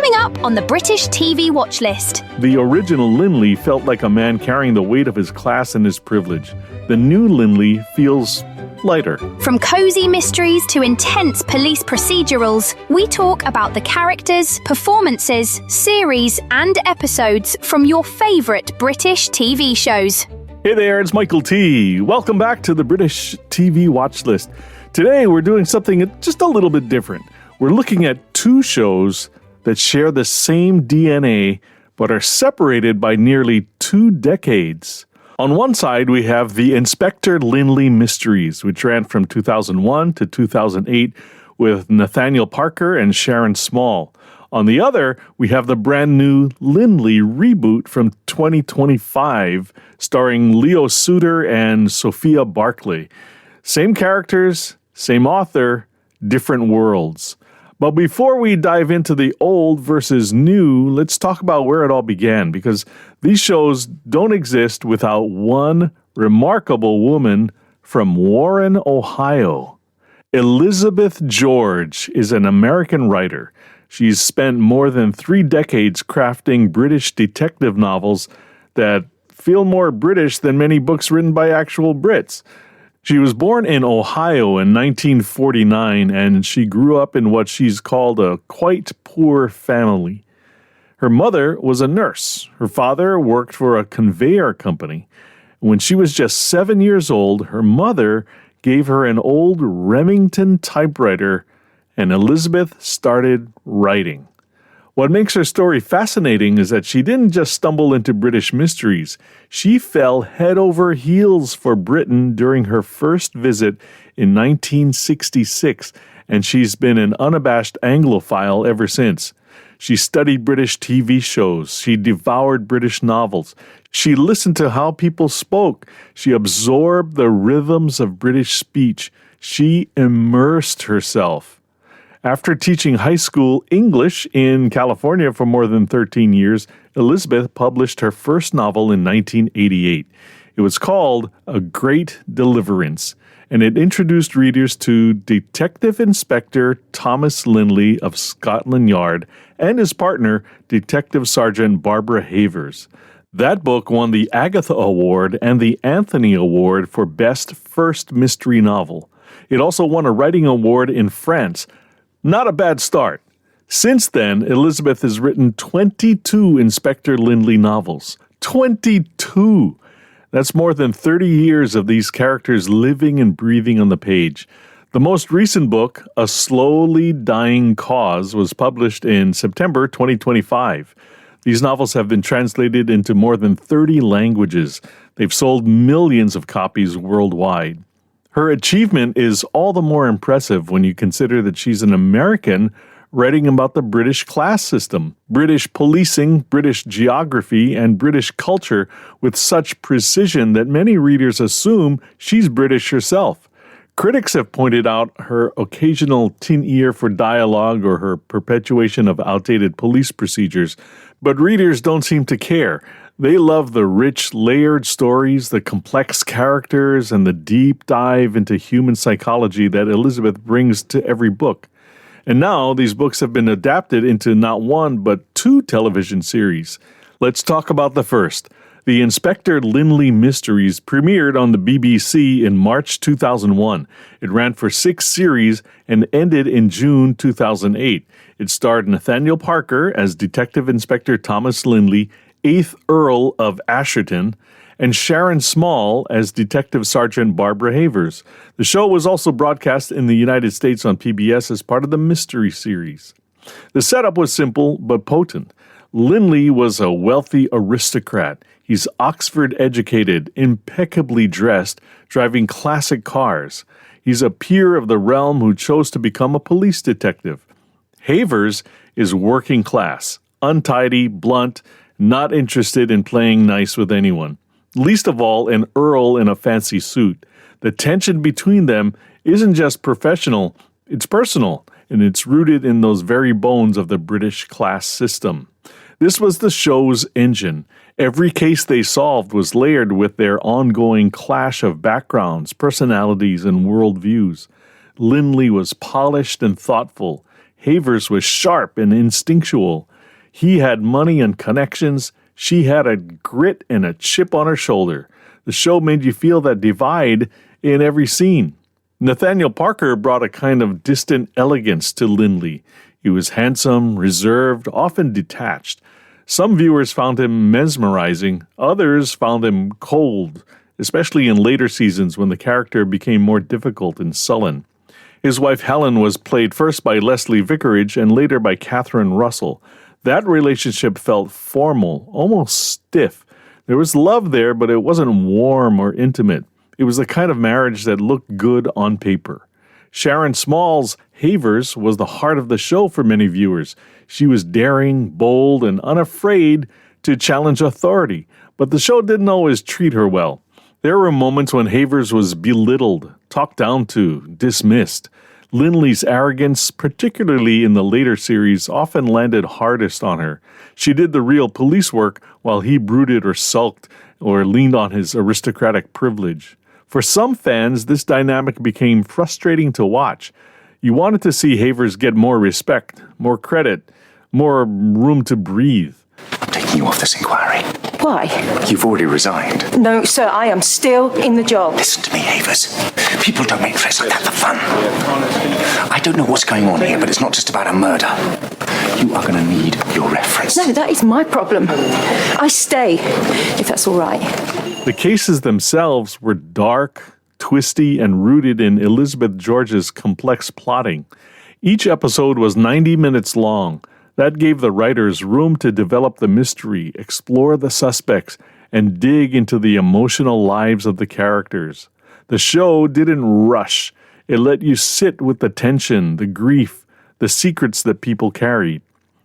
Coming up on the British TV watch list. The original Lynley felt like a man carrying the weight of his class and his privilege. The new Lynley feels lighter. From cozy mysteries to intense police procedurals, we talk about the characters, performances, series, and episodes from your favourite British TV shows. Hey there, it's Michael T. Welcome back to the British TV watch list. Today we're doing something just a little bit different. We're looking at two shows that share the same DNA but are separated by nearly 2 decades. On one side, we have the Inspector Lynley Mysteries, which ran from 2001 to 2008 with Nathaniel Parker and Sharon Small. On the other, we have the brand new Lynley reboot from 2025, starring Leo Suter and Sofia Barclay. Same characters, same author, different worlds. But before we dive into the old versus new, let's talk about where it all began, because these shows don't exist without one remarkable woman from Warren, Ohio. Elizabeth George is an American writer. She's spent more than 3 decades crafting British detective novels that feel more British than many books written by actual Brits. She was born in Ohio in 1949, and she grew up in what she's called a quite poor family. Her mother was a nurse. Her father worked for a conveyor company. When she was just 7 years old, her mother gave her an old Remington typewriter, and Elizabeth started writing. What makes her story fascinating is that she didn't just stumble into British mysteries. She fell head over heels for Britain during her first visit in 1966, and she's been an unabashed Anglophile ever since. She studied British TV shows. She devoured British novels. She listened to how people spoke. She absorbed the rhythms of British speech. She immersed herself. After teaching high school English in California for more than 13 years, Elizabeth published her first novel in 1988. It was called A Great Deliverance, and it introduced readers to Detective Inspector Thomas Lynley of Scotland Yard and his partner, Detective Sergeant Barbara Havers. That book won the Agatha Award and the Anthony Award for Best First Mystery Novel. It also won a writing award in France. Not a bad start. Since then, Elizabeth has written 22 Inspector Lynley novels. 22! That's more than 30 years of these characters living and breathing on the page. The most recent book, A Slowly Dying Cause, was published in September 2025. These novels have been translated into more than 30 languages. They've sold millions of copies worldwide. Her achievement is all the more impressive when you consider that she's an American writing about the British class system, British policing, British geography, and British culture with such precision that many readers assume she's British herself. Critics have pointed out her occasional tin ear for dialogue or her perpetuation of outdated police procedures, but readers don't seem to care. They love the rich, layered stories, the complex characters, and the deep dive into human psychology that Elizabeth brings to every book. And now these books have been adapted into not one but 2 television series. Let's talk about the first. The Inspector Lynley Mysteries premiered on the BBC in March 2001. It ran for 6 series and ended in June 2008. It starred Nathaniel Parker as Detective Inspector Thomas Lynley, 8th Earl of Asherton, and Sharon Small as Detective Sergeant Barbara Havers. The show was also broadcast in the United States on PBS as part of the Mystery series. The setup was simple but potent. Lynley was a wealthy aristocrat. He's Oxford-educated, impeccably dressed, driving classic cars. He's a peer of the realm who chose to become a police detective. Havers is working class, untidy, blunt, not interested in playing nice with anyone. Least of all, an earl in a fancy suit. The tension between them isn't just professional, it's personal, and it's rooted in those very bones of the British class system. This was the show's engine. Every case they solved was layered with their ongoing clash of backgrounds, personalities, and worldviews. Lynley was polished and thoughtful. Havers was sharp and instinctual. He had money and connections. She had a grit and a chip on her shoulder. The show made you feel that divide in every scene. Nathaniel Parker brought a kind of distant elegance to Lynley. He was handsome, reserved, often detached. Some viewers found him mesmerizing. Others found him cold, especially in later seasons when the character became more difficult and sullen. His wife Helen was played first by Leslie Vicarage and later by Catherine Russell. That relationship felt formal, almost stiff. There was love there, but it wasn't warm or intimate. It was the kind of marriage that looked good on paper. Sharon Small's Havers was the heart of the show for many viewers. She was daring, bold, and unafraid to challenge authority, but the show didn't always treat her well. There were moments when Havers was belittled, talked down to, dismissed. Lynley's arrogance, particularly in the later series, often landed hardest on her. She did the real police work while he brooded or sulked or leaned on his aristocratic privilege. For some fans, this dynamic became frustrating to watch. You wanted to see Havers get more respect, more credit, more room to breathe. I'm taking you off this inquiry. Why? You've already resigned. No, sir, I am still in the job. Listen to me, Havers. People don't make threats like that for fun. I don't know what's going on here, but it's not just about a murder. You are going to need your reference. No, that is my problem. I stay, if that's all right. The cases themselves were dark, twisty, and rooted in Elizabeth George's complex plotting. Each episode was 90 minutes long. That gave the writers room to develop the mystery, explore the suspects, and dig into the emotional lives of the characters. The show didn't rush. It let you sit with the tension, the grief, the secrets that people carried.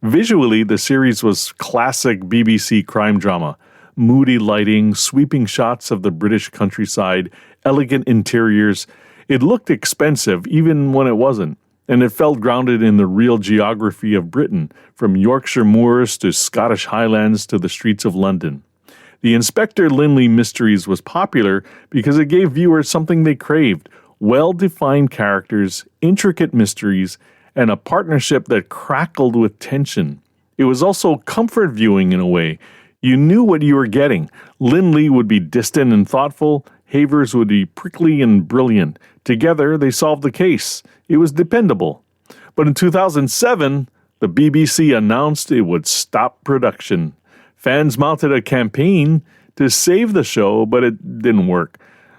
Visually, the series was classic BBC crime drama. Moody lighting, sweeping shots of the British countryside, elegant interiors. It looked expensive, even when it wasn't. And it felt grounded in the real geography of Britain, from Yorkshire moors to Scottish highlands to the streets of London. The Inspector Lynley Mysteries was popular because it gave viewers something they craved: well-defined characters, intricate mysteries, and a partnership that crackled with tension. It was also comfort viewing in a way. You knew what you were getting. Lynley would be distant and thoughtful. Havers would be prickly and brilliant. Together, they solved the case. It was dependable. But in 2007, the BBC announced it would stop production. Fans mounted a campaign to save the show, but it didn't work.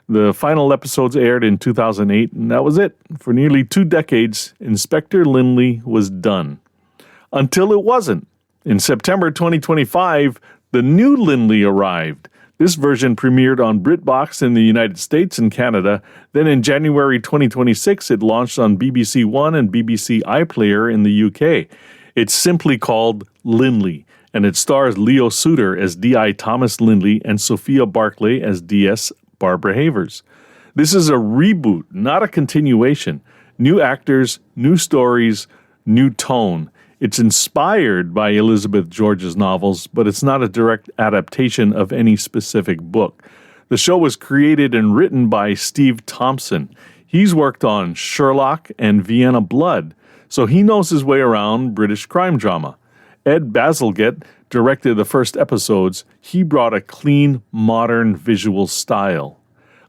The final episodes aired in 2008, and that was it. For nearly 2 decades, Inspector Lynley was done. Until it wasn't. In September 2025, the new Lynley arrived. This version premiered on BritBox in the United States and Canada. Then in January 2026, it launched on BBC One and BBC iPlayer in the UK. It's simply called Lynley, and it stars Leo Suter as D.I. Thomas Lynley and Sofia Barclay as D.S. Barbara Havers. This is a reboot, not a continuation. New actors, new stories, new tone. It's inspired by Elizabeth George's novels, but it's not a direct adaptation of any specific book. The show was created and written by Steve Thompson. He's worked on Sherlock and Vienna Blood, so he knows his way around British crime drama. Ed Bazalgette directed the first episodes. He brought a clean, modern visual style.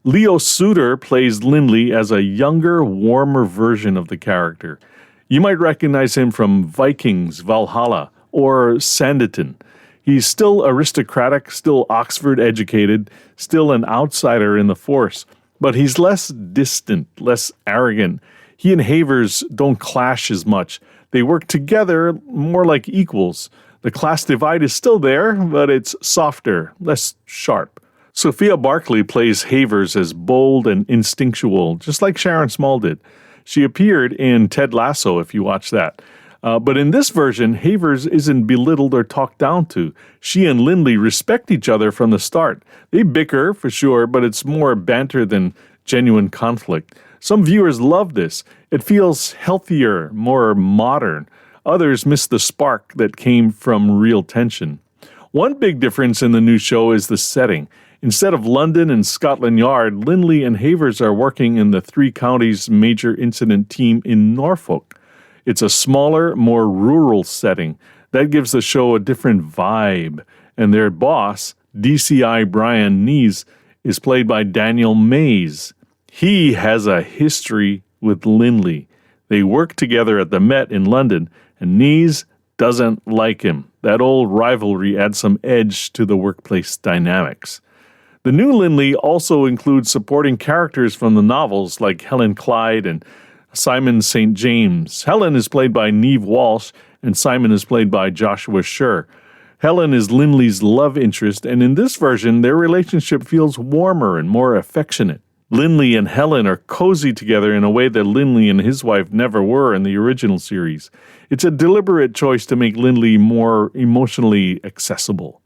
Leo Suter plays Lynley as a younger, warmer version of the character. You might recognize him from Vikings, Valhalla, or Sanditon. He's still aristocratic, still Oxford-educated, still an outsider in the force, but he's less distant, less arrogant. He and Havers don't clash as much. They work together more like equals. The class divide is still there, but it's softer, less sharp. Sofia Barclay plays Havers as bold and instinctual, just like Sharon Small did. She appeared in Ted Lasso, if you watch that. But in this version, Havers isn't belittled or talked down to. She and Lynley respect each other from the start. They bicker, for sure, but it's more banter than genuine conflict. Some viewers love this. It feels healthier, more modern. Others miss the spark that came from real tension. One big difference in the new show is the setting. Instead of London and Scotland Yard, Lynley and Havers are working in the 3 counties major incident team in Norfolk. It's a smaller, more rural setting. That gives the show a different vibe. And their boss, DCI Brian Nees, is played by Daniel Mays. He has a history with Lynley. They work together at the Met in London, and Nees doesn't like him. That old rivalry adds some edge to the workplace dynamics. The new Lynley also includes supporting characters from the novels like Helen Clyde and Simon St. James. Helen is played by Neve Walsh, and Simon is played by Joshua Scher. Helen is Lynley's love interest, and in this version, their relationship feels warmer and more affectionate. Lynley and Helen are cozy together in a way that Lynley and his wife never were in the original series. It's a deliberate choice to make Lynley more emotionally accessible.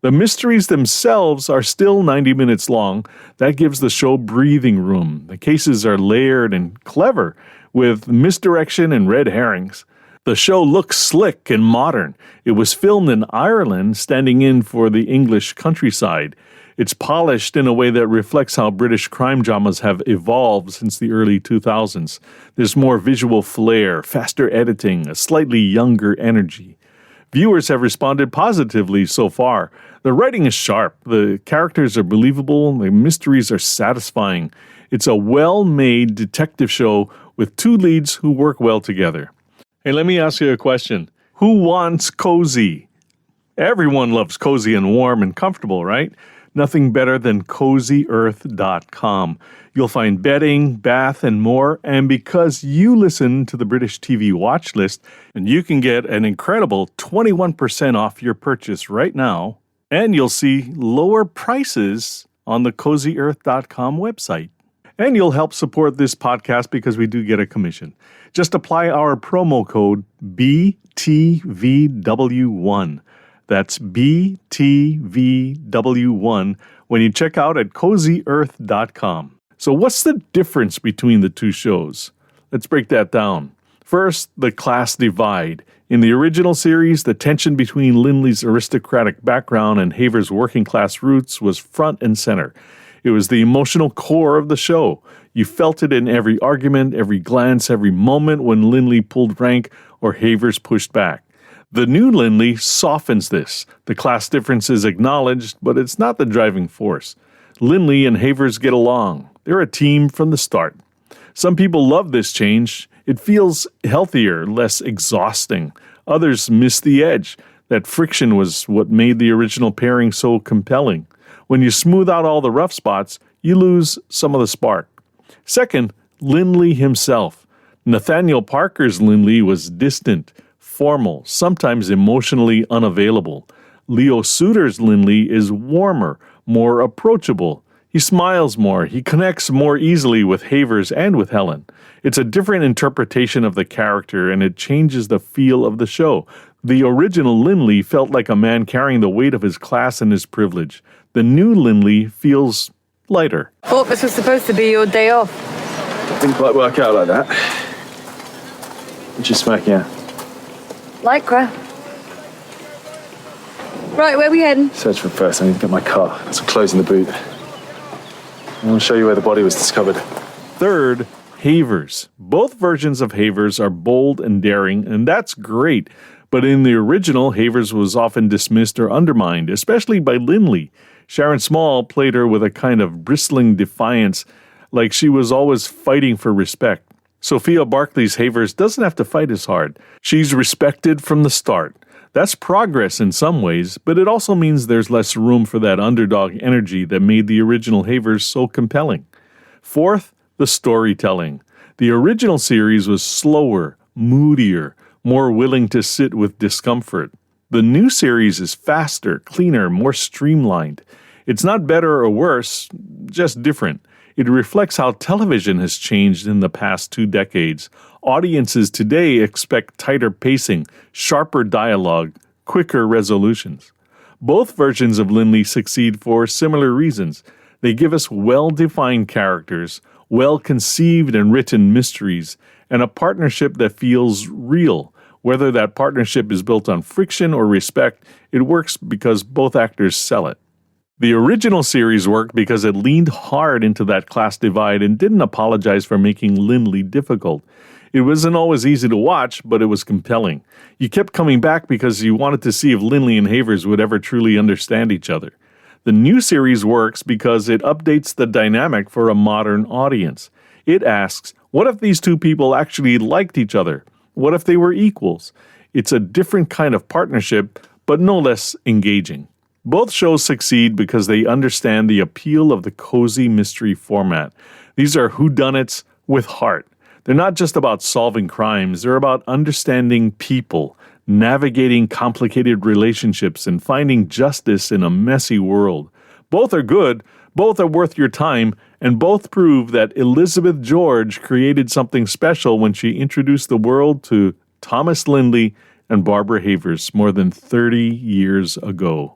The mysteries themselves are still 90 minutes long. That gives the show breathing room. The cases are layered and clever, with misdirection and red herrings. The show looks slick and modern. It was filmed in Ireland, standing in for the English countryside. It's polished in a way that reflects how British crime dramas have evolved since the early 2000s. There's more visual flair, faster editing, a slightly younger energy. Viewers have responded positively so far. The writing is sharp, the characters are believable, the mysteries are satisfying. It's a well-made detective show with two leads who work well together. Hey, let me ask you a question. Who wants cozy? Everyone loves cozy and warm and comfortable, right? Nothing better than CozyEarth.com. You'll find bedding, bath, and more. And because you listen to the British TV watch list, and you can get an incredible 21% off your purchase right now, and you'll see lower prices on the CozyEarth.com website. And you'll help support this podcast because we do get a commission. Just apply our promo code BTVW1. That's BTVW1 when you check out at CozyEarth.com. So what's the difference between the two shows? Let's break that down. First, the class divide. In the original series, the tension between Lynley's aristocratic background and Haver's working-class roots was front and center. It was the emotional core of the show. You felt it in every argument, every glance, every moment when Lynley pulled rank or Havers pushed back. The new Lynley softens this. The class difference is acknowledged, but it's not the driving force. Lynley and Havers get along. They're a team from the start. Some people love this change. It feels healthier, less exhausting. Others miss the edge. That friction was what made the original pairing so compelling. When you smooth out all the rough spots, you lose some of the spark. Second, Lynley himself. Nathaniel Parker's Lynley was distant, formal, sometimes emotionally unavailable. Leo Suter's Lynley is warmer, more approachable. He smiles more. He connects more easily with Havers and with Helen. It's a different interpretation of the character, and it changes the feel of the show. The original Lynley felt like a man carrying the weight of his class and his privilege. The new Lynley feels lighter. Thought this was supposed to be your day off. Didn't quite work out like that. What you smacking at? Lycra. Right, where are we heading? Search for first. I need to get my car. There's some clothes in the boot. I want to show you where the body was discovered. Third, Havers. Both versions of Havers are bold and daring, and that's great. But in the original, Havers was often dismissed or undermined, especially by Lynley. Sharon Small played her with a kind of bristling defiance, like she was always fighting for respect. Sofia Barclay's Havers doesn't have to fight as hard. She's respected from the start. That's progress in some ways, but it also means there's less room for that underdog energy that made the original Havers so compelling. Fourth, the storytelling. The original series was slower, moodier, more willing to sit with discomfort. The new series is faster, cleaner, more streamlined. It's not better or worse, just different. It reflects how television has changed in the past 2 decades. Audiences today expect tighter pacing, sharper dialogue, quicker resolutions. Both versions of Lynley succeed for similar reasons. They give us well-defined characters, well-conceived and written mysteries, and a partnership that feels real. Whether that partnership is built on friction or respect, it works because both actors sell it. The original series worked because it leaned hard into that class divide and didn't apologize for making Lynley difficult. It wasn't always easy to watch, but it was compelling. You kept coming back because you wanted to see if Lynley and Havers would ever truly understand each other. The new series works because it updates the dynamic for a modern audience. It asks, what if these two people actually liked each other? What if they were equals? It's a different kind of partnership, but no less engaging. Both shows succeed because they understand the appeal of the cozy mystery format. These are whodunits with heart. They're not just about solving crimes, they're about understanding people, navigating complicated relationships, and finding justice in a messy world. Both are good, both are worth your time, and both prove that Elizabeth George created something special when she introduced the world to Thomas Lynley and Barbara Havers more than 30 years ago.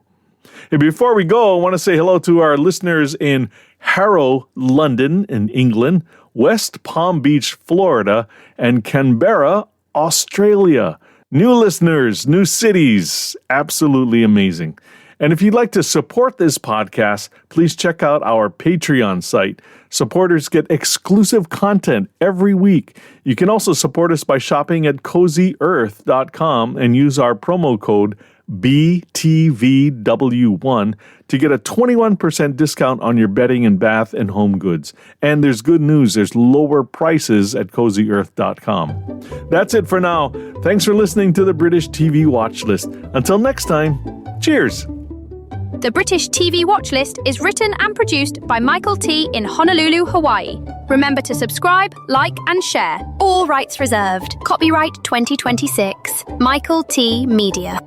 And before we go, I want to say hello to our listeners in Harrow, London, in England, West Palm Beach, Florida, and Canberra, Australia. New listeners, new cities, absolutely amazing. And if you'd like to support this podcast, please check out our Patreon site. Supporters get exclusive content every week. You can also support us by shopping at CozyEarth.com and use our promo code BTVW1 to get a 21% discount on your bedding and bath and home goods. And there's good news, there's lower prices at CozyEarth.com. That's it for now. Thanks for listening to the British TV Watch List. Until next time, cheers! The British TV Watch List is written and produced by Michael T. in Honolulu, Hawaii. Remember to subscribe, like, and share. All rights reserved. Copyright 2026. Michael T. Media.